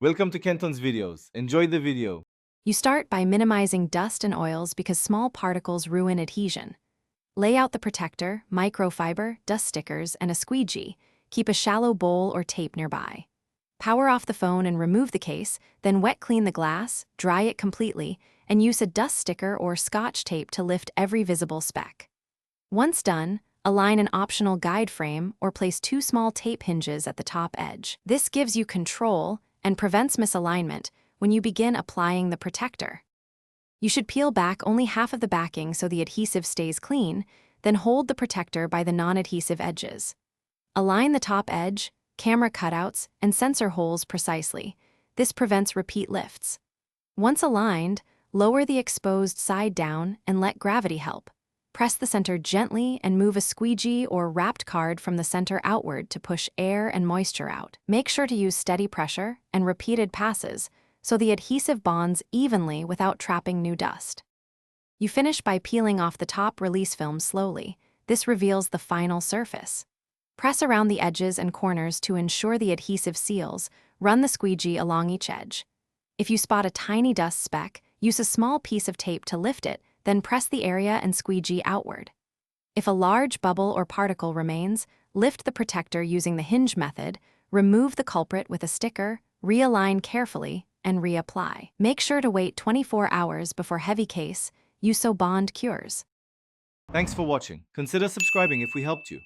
Welcome to Kenton's videos. Enjoy the video. You start by minimizing dust and oils because small particles ruin adhesion. Lay out the protector, microfiber, dust stickers, and a squeegee. Keep a shallow bowl or tape nearby. Power off the phone and remove the case, then wet clean the glass, dry it completely, and use a dust sticker or scotch tape to lift every visible speck. Once done, align an optional guide frame or place 2 small tape hinges at the top edge. This gives you control and prevents misalignment when you begin applying the protector. You should peel back only half of the backing so the adhesive stays clean, then hold the protector by the non-adhesive edges. Align the top edge, camera cutouts, and sensor holes precisely. This prevents repeat lifts. Once aligned, lower the exposed side down and let gravity help. Press the center gently and move a squeegee or wrapped card from the center outward to push air and moisture out. Make sure to use steady pressure and repeated passes so the adhesive bonds evenly without trapping new dust. You finish by peeling off the top release film slowly. This reveals the final surface. Press around the edges and corners to ensure the adhesive seals. Run the squeegee along each edge. If you spot a tiny dust speck, use a small piece of tape to lift it, then press the area and squeegee outward. If a large bubble or particle remains, lift the protector using the hinge method, remove the culprit with a sticker, realign carefully, and reapply. Make sure to wait 24 hours before heavy case, so bond cures. Thanks for watching. Consider subscribing if we helped you.